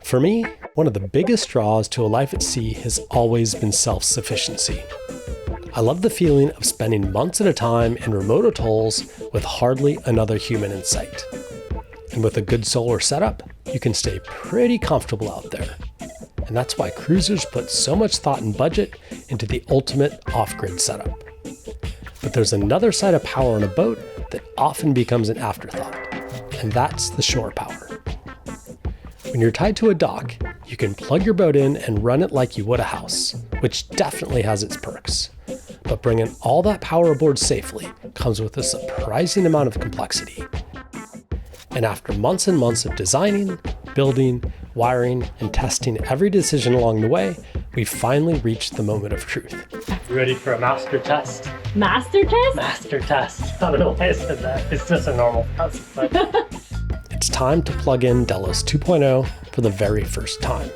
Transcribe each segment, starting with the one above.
For me, one of the biggest draws to a life at sea has always been self-sufficiency. I love the feeling of spending months at a time in remote atolls with hardly another human in sight. And with a good solar setup, you can stay pretty comfortable out there. And that's why cruisers put so much thought and budget into the ultimate off-grid setup. But there's another side of power on a boat that often becomes an afterthought, and that's the shore power. When you're tied to a dock, you can plug your boat in and run it like you would a house, which definitely has its perks. But bringing all that power aboard safely comes with a surprising amount of complexity. And after months and months of designing, building, wiring, and testing every decision along the way, we finally reached the moment of truth. You ready for a master test? Master test? Master test. I don't know why I said that. It's just a normal test. But... It's time to plug in Delos 2.0 for the very first time.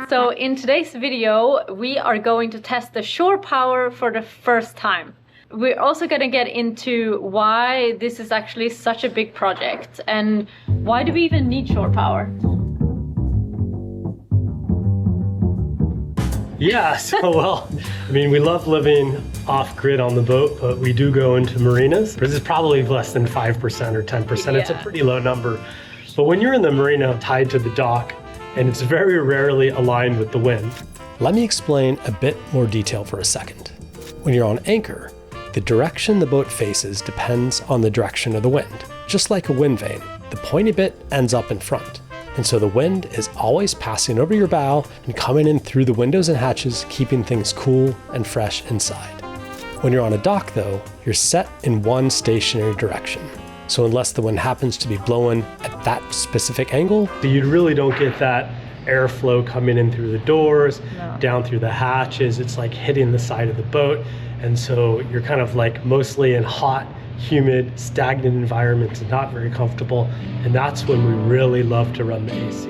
So in today's video, we are going to test the shore power for the first time. We're also going to get into why this is actually such a big project and why do we even need shore power? Yeah, we love living off-grid on the boat, but we do go into marinas. This is probably less than 5% or 10%. Yeah. It's a pretty low number. But when you're in the marina tied to the dock, and it's very rarely aligned with the wind. Let me explain a bit more detail for a second. When you're on anchor, the direction the boat faces depends on the direction of the wind. Just like a wind vane, the pointy bit ends up in front. And so the wind is always passing over your bow and coming in through the windows and hatches, keeping things cool and fresh inside. When you're on a dock though, you're set in one stationary direction. So unless the wind happens to be blowing at that specific angle, you really don't get that airflow coming in through the doors, down through the hatches. It's like hitting the side of the boat. And so you're kind of like mostly in hot, humid, stagnant environments and not very comfortable. And that's when we really love to run the AC.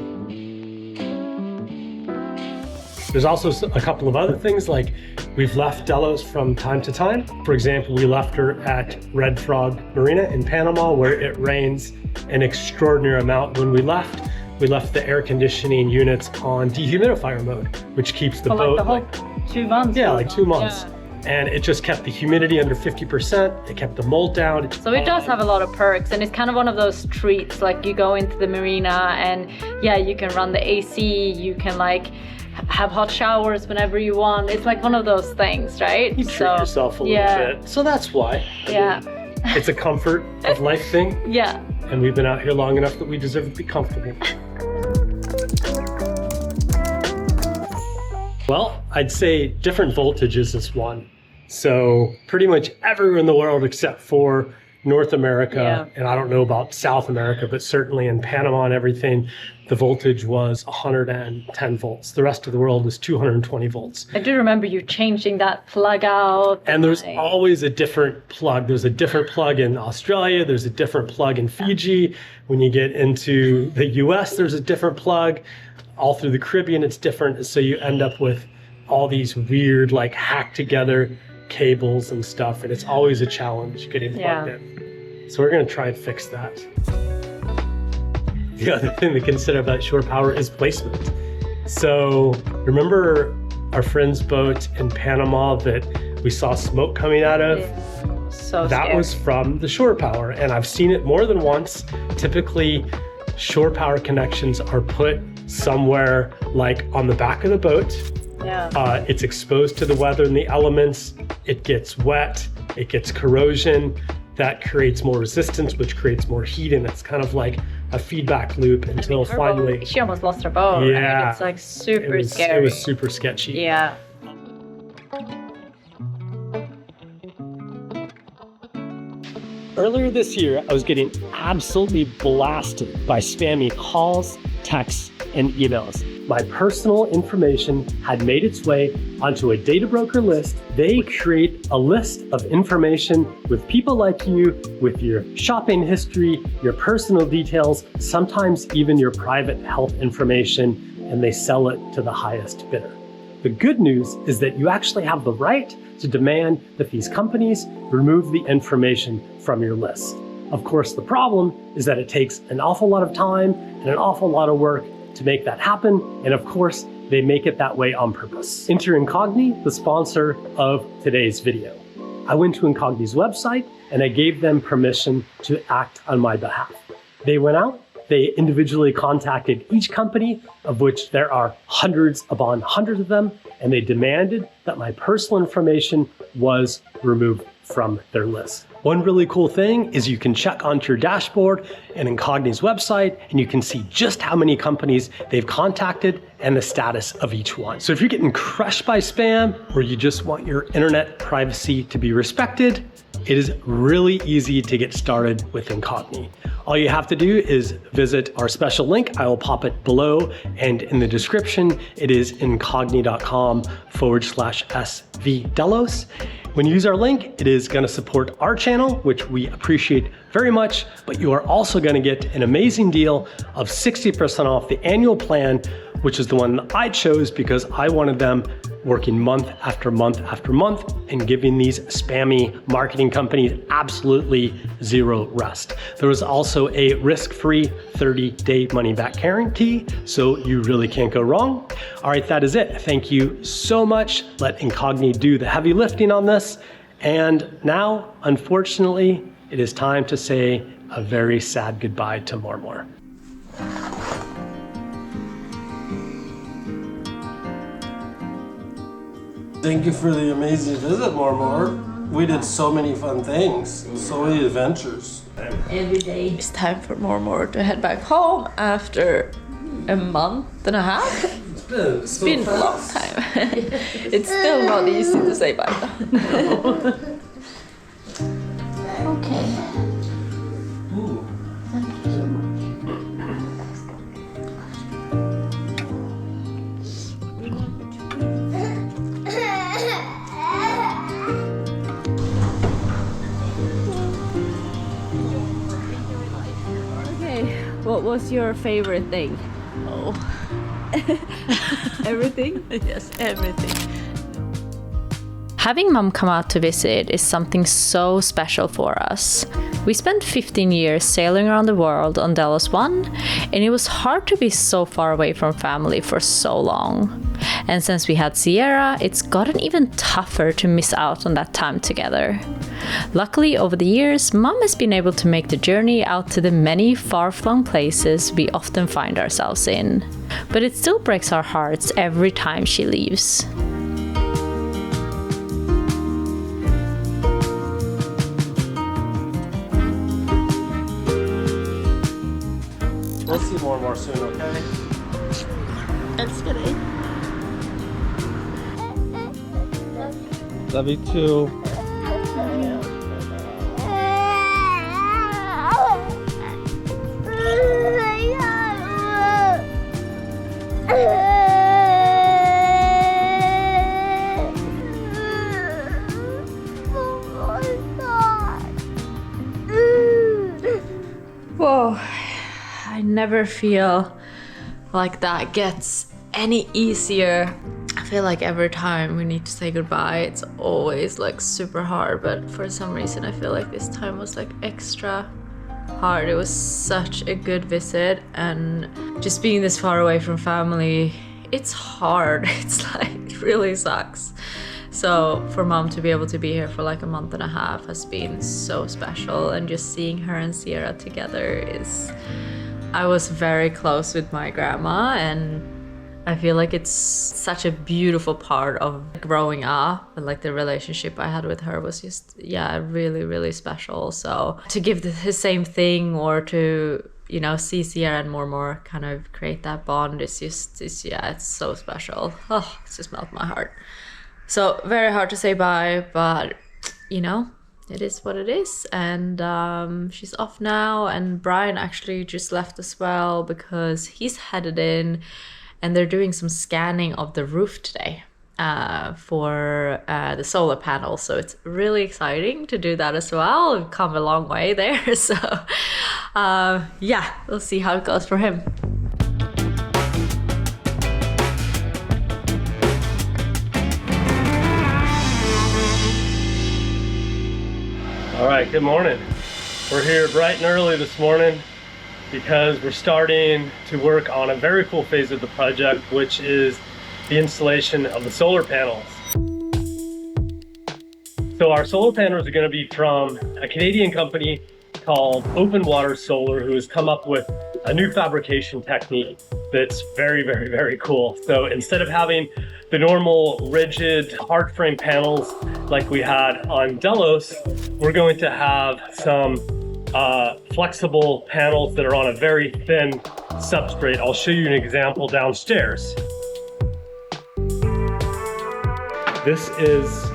There's also a couple of other things, like we've left Delos from time to time. For example, we left her at Red Frog Marina in Panama, where it rains an extraordinary amount. When we left the air conditioning units on dehumidifier mode, which keeps the boat like the whole 2 months. Yeah, like 2 months. Yeah. And it just kept the humidity under 50%. It kept the mold down. So it does have a lot of perks, and it's kind of one of those treats, like you go into the marina and yeah, you can run the AC, you can like have hot showers whenever you want. It's like one of those things, right? You treat yourself a little bit. So that's why. Yeah. It's a comfort of life thing. Yeah. And we've been out here long enough that we deserve to be comfortable. Well, I'd say different voltages is one. So pretty much everywhere in the world except for North America, and I don't know about South America, but certainly in Panama and everything, the voltage was 110 volts. The rest of the world was 220 volts. I do remember you changing that plug out. And there's always a different plug. There's a different plug in Australia. There's a different plug in Fiji. When you get into the US, there's a different plug. All through the Caribbean, it's different. So you end up with all these weird, like hacked together cables and stuff. And it's always a challenge getting plugged in. So we're going to try and fix that. The other thing to consider about shore power is placement. So remember our friend's boat in Panama that we saw smoke coming out of? Yeah. So that scary. was from the shore power. And I've seen it more than once. Typically, shore power connections are put somewhere like on the back of the boat. Yeah. It's exposed to the weather and the elements. It gets wet. It gets corrosion. That creates more resistance, which creates more heat, and it's kind of like a feedback loop until finally... She almost lost her boat. Yeah. It's like super scary. It was super sketchy. Yeah. Earlier this year, I was getting absolutely blasted by spammy calls, texts, and emails. my personal information had made its way onto a data broker list, they create a list of information with people like you, with your shopping history, your personal details, sometimes even your private health information, and they sell it to the highest bidder. The good news is that you actually have the right to demand that these companies remove the information from your list. Of course, the problem is that it takes an awful lot of time and an awful lot of work to make that happen, and of course, they make it that way on purpose. Enter Incogni, the sponsor of today's video. I went to Incogni's website and I gave them permission to act on my behalf. They went out, they individually contacted each company, of which there are hundreds upon hundreds of them, and they demanded that my personal information was removed from their list. One really cool thing is you can check onto your dashboard in Incogni's website and you can see just how many companies they've contacted and the status of each one. So if you're getting crushed by spam or you just want your internet privacy to be respected, it is really easy to get started with Incogni. All you have to do is visit our special link. I will pop it below and in the description. It is incogni.com/svdelos. When you use our link, it is going to support our channel, which we appreciate very much, but you are also going to get an amazing deal of 60% off the annual plan, which is the one I chose because I wanted them working month after month after month and giving these spammy marketing companies absolutely zero rest. There was also a risk-free 30-day money-back guarantee, so you really can't go wrong. All right, that is it. Thank you so much. Let Incogni do the heavy lifting on this. And now, unfortunately, it is time to say a very sad goodbye to Mormor. Thank you for the amazing visit, Mormor. We did so many fun things, so many adventures. Every day. It's time for Mormor to head back home after a month and a half. It's been A long time. It's still not easy to say bye though. Okay. Ooh. Thank you so much. What was your favorite thing? Oh, Everything? yes, everything. Having Mom come out to visit is something so special for us. We spent 15 years sailing around the world on Delos 1, and it was hard to be so far away from family for so long. And since we had Sierra, it's gotten even tougher to miss out on that time together. Luckily, over the years, Mom has been able to make the journey out to the many far-flung places we often find ourselves in. But it still breaks our hearts every time she leaves. We'll see more soon, okay? Älskar dig. Love you too. Whoa, I never feel like that gets any easier. I feel like every time we need to say goodbye, it's always like super hard, but for some reason I feel like this time was like extra hard. It was such a good visit, and just being this far away from family, it's hard. It's like, it really sucks. So for Mom to be able to be here for like a month and a half has been so special, and just seeing her and Sierra together is... I was very close with my grandma, and I feel like it's such a beautiful part of growing up, and like the relationship I had with her was just, yeah, really, really special. So to give the same thing, or to, you know, see Sierra and more kind of create that bond, it's yeah, it's so special. Oh, it's just melted my heart. So very hard to say bye, but you know, it is what it is. And she's off now, and Brian actually just left as well because he's headed in and they're doing some scanning of the roof today for the solar panels. So it's really exciting to do that as well. We've come a long way there. So yeah, we'll see how it goes for him. All right, good morning. We're here bright and early this morning because we're starting to work on a very cool phase of the project, which is the installation of the solar panels. So our solar panels are going to be from a Canadian company called Open Water Solar, who has come up with a new fabrication technique that's very, very, very cool. So instead of having the normal rigid hard frame panels like we had on Delos, we're going to have some flexible panels that are on a very thin substrate. I'll show you an example downstairs. This is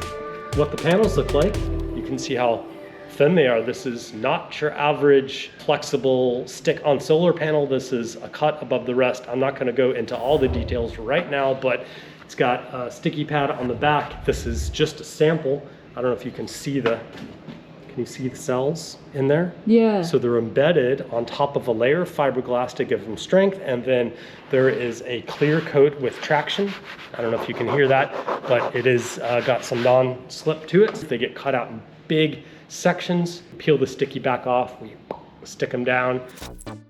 what the panels look like. You can see how thin they are. This is not your average flexible stick-on solar panel. This is a cut above the rest. I'm not going to go into all the details right now, but it's got a sticky pad on the back. This is just a sample. I don't know if you can see the cells in there? Yeah. So they're embedded on top of a layer of fiberglass to give them strength, and then there is a clear coat with traction. I don't know if you can hear that, but it is got some non-slip to it. They get cut out in big sections. Peel the sticky back off, we stick them down.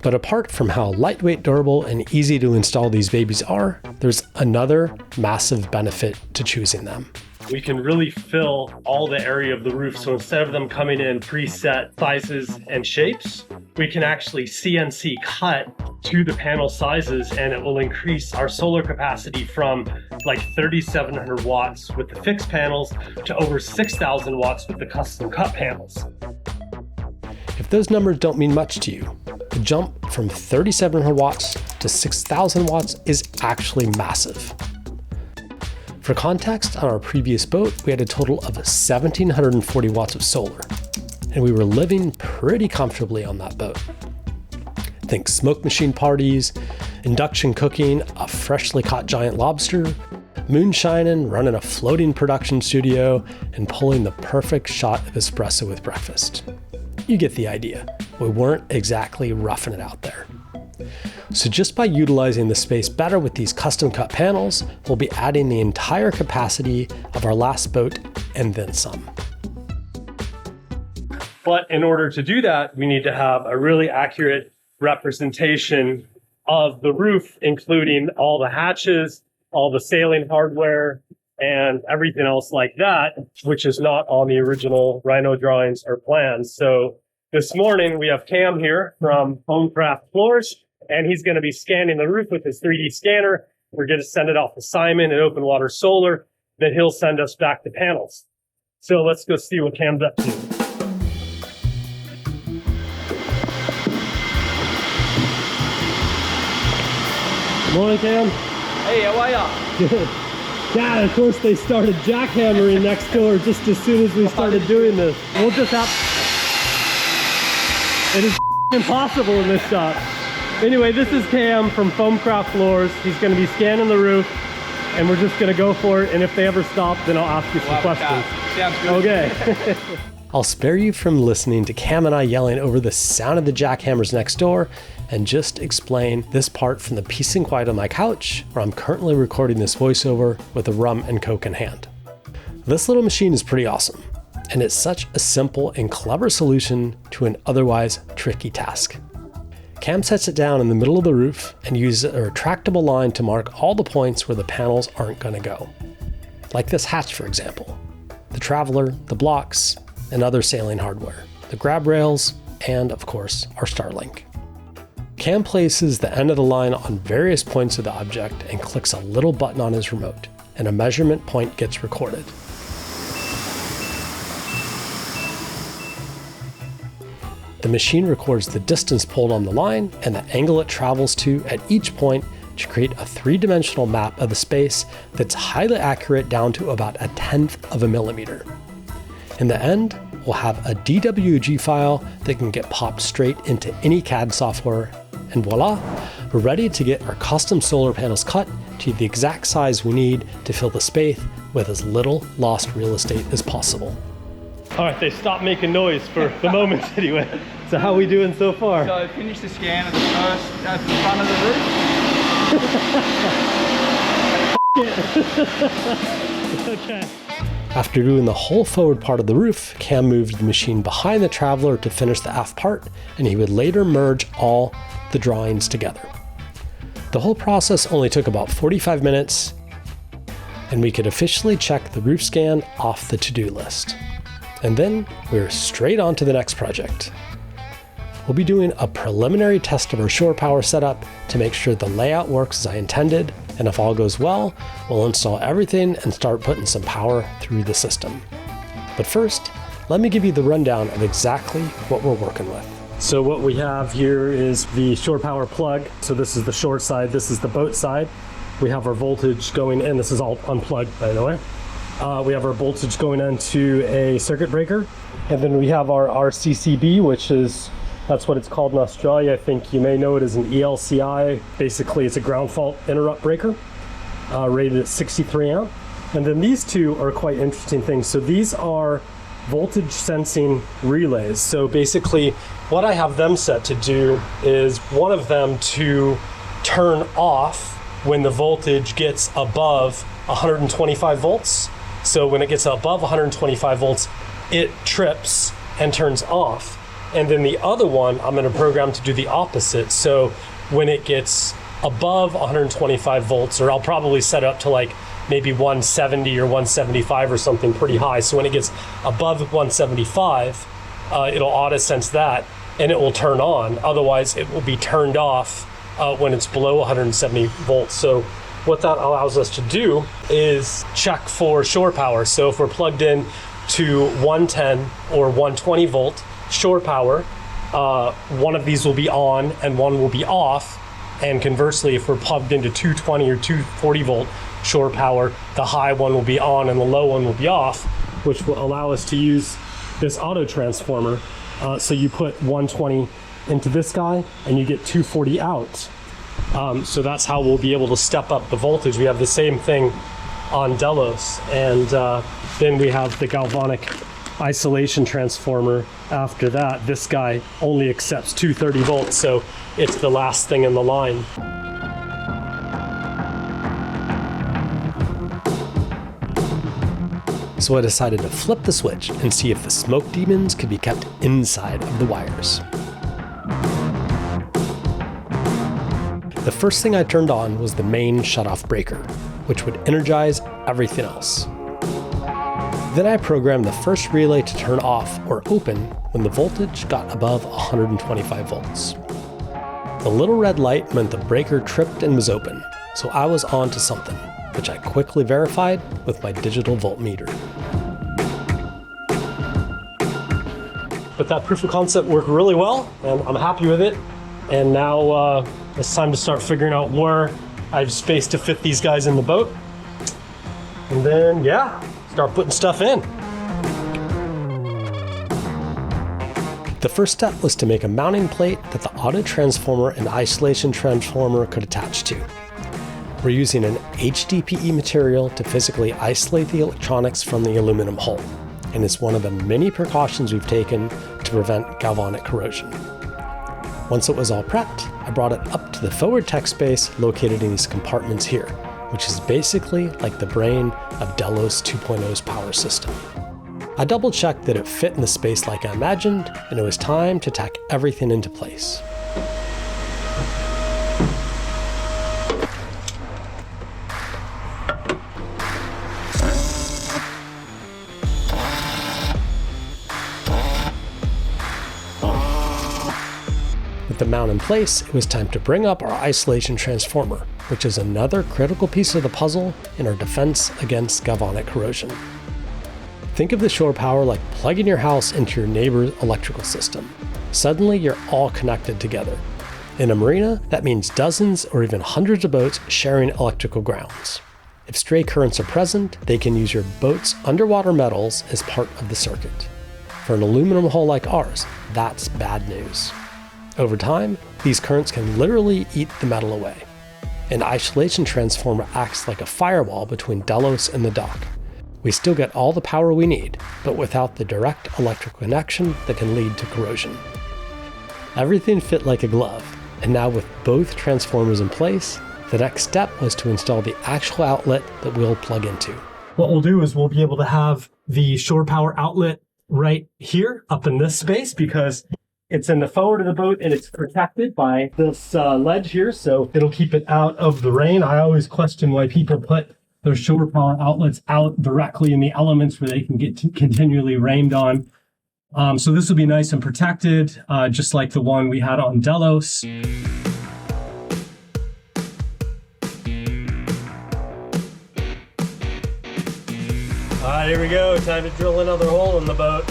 But apart from how lightweight, durable, and easy to install these babies are, there's another massive benefit to choosing them. We can really fill all the area of the roof. So instead of them coming in preset sizes and shapes, we can actually CNC cut to the panel sizes, and it will increase our solar capacity from like 3,700 watts with the fixed panels to over 6,000 watts with the custom cut panels. If those numbers don't mean much to you, the jump from 3,700 watts to 6,000 watts is actually massive. For context, on our previous boat, we had a total of 1,740 watts of solar, and we were living pretty comfortably on that boat. Think smoke machine parties, induction cooking, a freshly caught giant lobster, moonshining, running a floating production studio, and pulling the perfect shot of espresso with breakfast. You get the idea. We weren't exactly roughing it out there. So just by utilizing the space better with these custom cut panels, we'll be adding the entire capacity of our last boat and then some. But in order to do that, we need to have a really accurate representation of the roof, including all the hatches, all the sailing hardware, and everything else like that, which is not on the original Rhino drawings or plans. So this morning we have Cam here from Homecraft Floors, and he's going to be scanning the roof with his 3D scanner. We're going to send it off to Simon at Open Water Solar. Then he'll send us back the panels. So let's go see what Cam's up to. Good morning, Cam. Hey, how are ya? Good. Yeah, of course they started jackhammering next door just as soon as we started doing this. We'll just have... It is impossible in this shop. Anyway, this is Cam from Foamcraft Floors. He's going to be scanning the roof, and we're just going to go for it. And if they ever stop, then I'll ask you some questions. Sounds good. Okay. I'll spare you from listening to Cam and I yelling over the sound of the jackhammers next door and just explain this part from the peace and quiet on my couch, where I'm currently recording this voiceover with a rum and coke in hand. This little machine is pretty awesome, and it's such a simple and clever solution to an otherwise tricky task. Cam sets it down in the middle of the roof and uses a retractable line to mark all the points where the panels aren't going to go. Like this hatch, for example, the traveler, the blocks, and other sailing hardware, the grab rails, and of course, our Starlink. Cam places the end of the line on various points of the object and clicks a little button on his remote, and a measurement point gets recorded. The machine records the distance pulled on the line and the angle it travels to at each point to create a three-dimensional map of the space that's highly accurate down to about 1/10 of a millimeter. In the end, we'll have a DWG file that can get popped straight into any CAD software, and voila, We're ready to get our custom solar panels cut to the exact size we need to fill the space with as little lost real estate as possible. All right, they stopped making noise for the moment anyway. So how are we doing so far? So I finished the scan of the first at the front of the roof. Okay. After doing the whole forward part of the roof, Cam moved the machine behind the Traveler to finish the aft part, and he would later merge all the drawings together. The whole process only took about 45 minutes, and we could officially check the roof scan off the to-do list. And then we're straight on to the next project. We'll be doing a preliminary test of our shore power setup to make sure the layout works as I intended, and if all goes well, we'll install everything and start putting some power through the system. But first, let me give you the rundown of exactly what we're working with. So what we have here is the shore power plug. So this is the shore side, this is the boat side. We have our voltage going in, this is all unplugged by the way. We have our voltage going into a circuit breaker. And then we have our RCCB, which is, that's what it's called in Australia. I think you may know it as an ELCI. Basically, it's a ground fault interrupt breaker, rated at 63 amp. And then these two are quite interesting things. So these are voltage sensing relays. So basically, what I have them set to do is one of them to turn off when the voltage gets above 125 volts. So when it gets above 125 volts, it trips and turns off. And then the other one, I'm going to program to do the opposite. So when it gets above 125 volts, or I'll probably set it up to like maybe 170 or 175 or something pretty high. So when it gets above 175, it'll auto sense that and it will turn on. Otherwise, it will be turned off when it's below 170 volts. So what that allows us to do is check for shore power. So if we're plugged in to 110 or 120 volt shore power, one of these will be on and one will be off. And conversely, if we're plugged into 220 or 240 volt shore power, the high one will be on and the low one will be off, which will allow us to use this auto transformer. So you put 120 into this guy and you get 240 out. So that's how we'll be able to step up the voltage. We have the same thing on Delos, and then we have the galvanic isolation transformer. After that, this guy only accepts 230 volts, so it's the last thing in the line. So I decided to flip the switch and see if the smoke demons could be kept inside of the wires. The first thing I turned on was the main shutoff breaker, which would energize everything else. Then I programmed the first relay to turn off or open when the voltage got above 125 volts. The little red light meant the breaker tripped and was open, so I was on to something, which I quickly verified with my digital voltmeter. But that proof of concept worked really well, and I'm happy with it. And now it's time to start figuring out where I have space to fit these guys in the boat. And then, yeah, start putting stuff in. The first step was to make a mounting plate that the auto transformer and isolation transformer could attach to. We're using an HDPE material to physically isolate the electronics from the aluminum hull, and it's one of the many precautions we've taken to prevent galvanic corrosion. Once it was all prepped, I brought it up to the forward tech space located in these compartments here, which is basically like the brain of Delos 2.0's power system. I double-checked that it fit in the space like I imagined, and it was time to tack everything into place. With the mount in place, it was time to bring up our isolation transformer, which is another critical piece of the puzzle in our defense against galvanic corrosion. Think of the shore power like plugging your house into your neighbor's electrical system. Suddenly, you're all connected together. In a marina, that means dozens or even hundreds of boats sharing electrical grounds. If stray currents are present, they can use your boat's underwater metals as part of the circuit. For an aluminum hull like ours, that's bad news. Over time, these currents can literally eat the metal away. An isolation transformer acts like a firewall between Delos and the dock. We still get all the power we need, but without the direct electrical connection that can lead to corrosion. Everything fit like a glove, and now with both transformers in place, the next step was to install the actual outlet that we'll plug into. What we'll do is we'll be able to have the shore power outlet right here up in this space because it's in the forward of the boat and it's protected by this ledge here, so it'll keep it out of the rain. I always question why people put those shore power outlets out directly in the elements where they can get continually rained on. So this will be nice and protected, just like the one we had on Delos. All right, here we go. Time to drill another hole in the boat.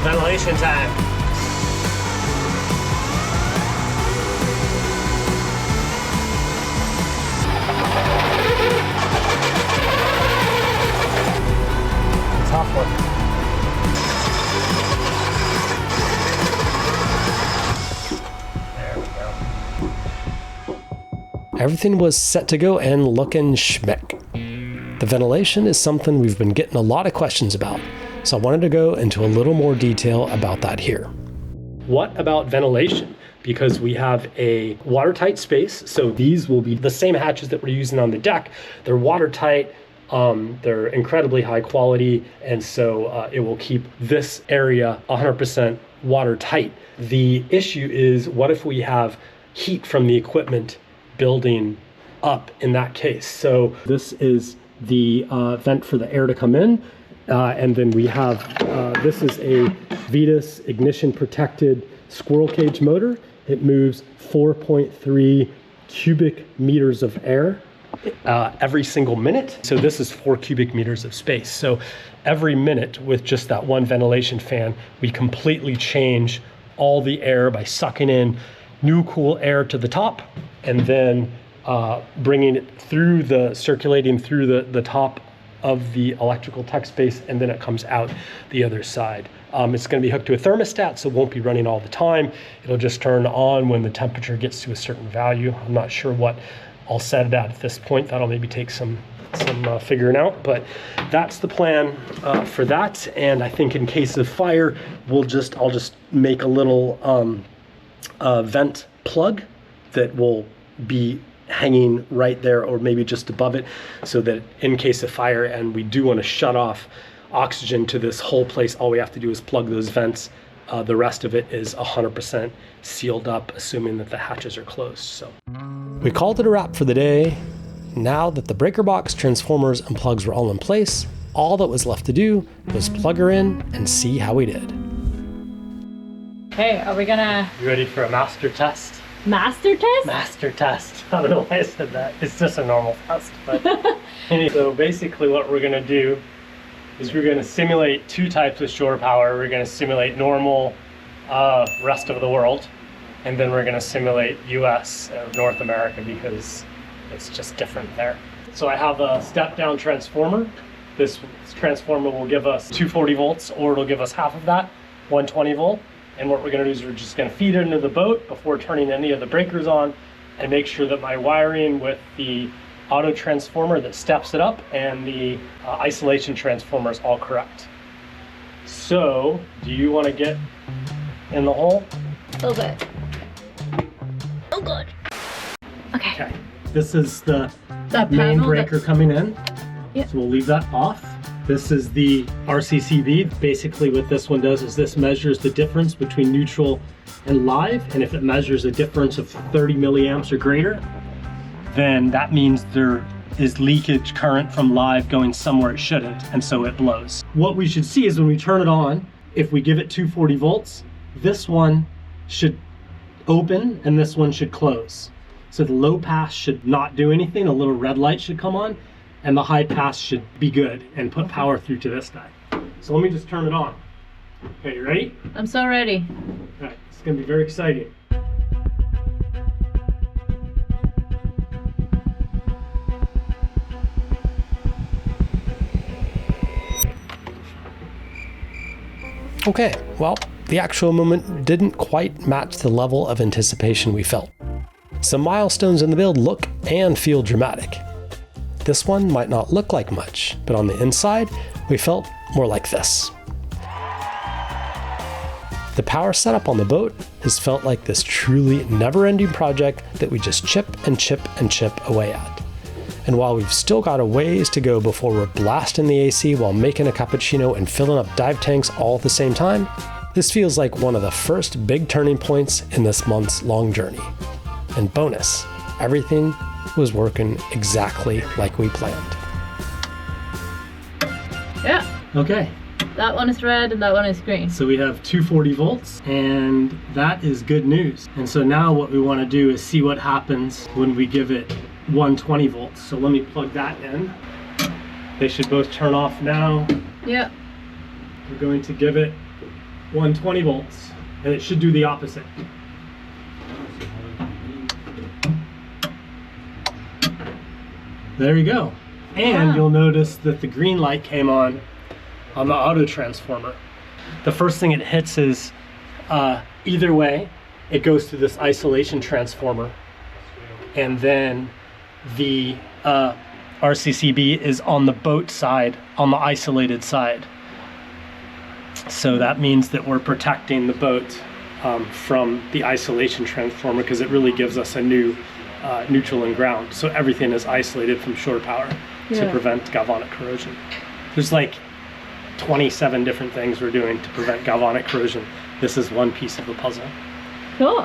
Ventilation time. Tough one. There we go. Everything was set to go and looking schmick. The ventilation is something we've been getting a lot of questions about, so I wanted to go into a little more detail about that here. What about ventilation? Because we have a watertight space, so these will be the same hatches that we're using on the deck. They're watertight, they're incredibly high quality, and so it will keep this area 100% watertight. The issue is, what if we have heat from the equipment building up in that case? So this is the vent for the air to come in. And then we have, this is a Vetus ignition protected squirrel cage motor. It moves 4.3 cubic meters of air every single minute. So this is 4 cubic meters of space. So every minute with just that one ventilation fan, we completely change all the air by sucking in new cool air to the top and then bringing it through circulating through the top of the electrical tech space, and then it comes out the other side. It's going to be hooked to a thermostat, so it won't be running all the time. It'll just turn on when the temperature gets to a certain value. I'm not sure what I'll set it at this point. That'll maybe take some figuring out, but that's the plan for that. And I think in case of fire, I'll just make a little vent plug that will be hanging right there or maybe just above it, so that in case of fire and we do want to shut off oxygen to this whole place, all we have to do is plug those vents. The rest of it is 100% sealed up, assuming that the hatches are closed. So We called it a wrap for the day. Now that the breaker box, transformers, and plugs were all in place, all that was left to do was plug her in and see how we did. Okay, are we gonna you ready for a master test? master test? Master test. I don't know why I said that. It's just a normal test. But so basically what we're going to do is we're going to simulate two types of shore power. We're going to simulate normal rest of the world, and then we're going to simulate US or North America because it's just different there. So I have a step-down transformer. This transformer will give us 240 volts, or it'll give us half of that, 120 volt. And what we're going to do is we're just going to feed it into the boat before turning any of the breakers on, and make sure that my wiring with the auto transformer that steps it up and the isolation transformer is all correct. So, do you want to get in the hole? Oh good. Oh good. Okay. Okay. This is the That main panel breaker coming in. Yeah. So we'll leave that off. This is the RCCV. Basically what this one does is this measures the difference between neutral and live. And if it measures a difference of 30 milliamps or greater, then that means there is leakage current from live going somewhere it shouldn't, and so it blows. What we should see is when we turn it on, if we give it 240 volts, this one should open and this one should close. So the low pass should not do anything, a little red light should come on, and the high pass should be good and put power through to this guy. So let me just turn it on. Okay, you ready? I'm so ready. All right, it's gonna be very exciting. Okay, well, the actual moment didn't quite match the level of anticipation we felt. Some milestones in the build look and feel dramatic. This one might not look like much, but on the inside, we felt more like this. The power setup on the boat has felt like this truly never-ending project that we just chip and chip and chip away at. And while we've still got a ways to go before we're blasting the AC while making a cappuccino and filling up dive tanks all at the same time, this feels like one of the first big turning points in this month's long journey. And bonus, everything was working exactly like we planned. Yeah, Okay, that one is red and that one is green. so we have 240 volts, and that is good news. And so now what we want to do is see what happens when we give it 120 volts. So let me plug that in. They should both turn off now. Yeah. We're going to give it 120 volts, and it should do the opposite. There you go. And Wow. you'll notice that the green light came on the auto transformer. The first thing it hits is, either way, it goes through this isolation transformer, and then the RCCB is on the boat side, on the isolated side. So that means that we're protecting the boat from the isolation transformer, because it really gives us a new neutral and ground. So everything is isolated from shore power to Yeah. prevent galvanic corrosion. There's like 27 different things we're doing to prevent galvanic corrosion. This is one piece of the puzzle. Cool.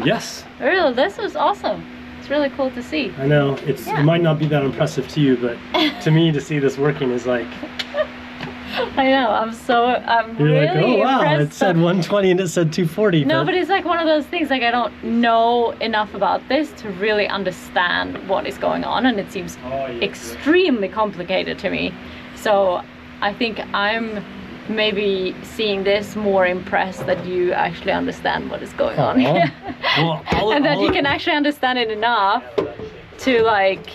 Yes, Really, this was awesome. It's really cool to see. I know it Yeah. might not be that impressive to you, but to me, to see this working is like, I know, I'm you're really like, oh wow, impressed. it said 120 and it said 240. No, but it's like one of those things, like I don't know enough about this to really understand what is going on, and it seems Oh, yeah. extremely complicated to me. So I think I'm maybe seeing this more impressed that you actually understand what is going on Aw. here. Well, and that you can actually understand it enough to like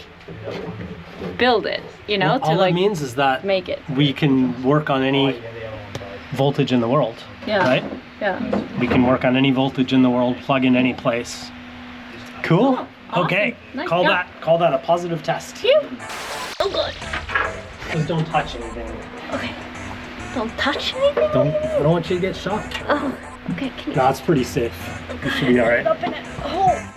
build it, you know, Well, to all like it means is that make it. we can work on any voltage in the world, Yeah. right? Yeah. We can work on any voltage in the world, plug in any place. Cool. Awesome. Okay. Nice Call job. that a positive test. Phew. Oh good. Just don't touch anything. Okay. Don't touch anything. I don't want you to get shocked. Oh, okay. Can you No, it's pretty safe. You should be all right. open it? Oh.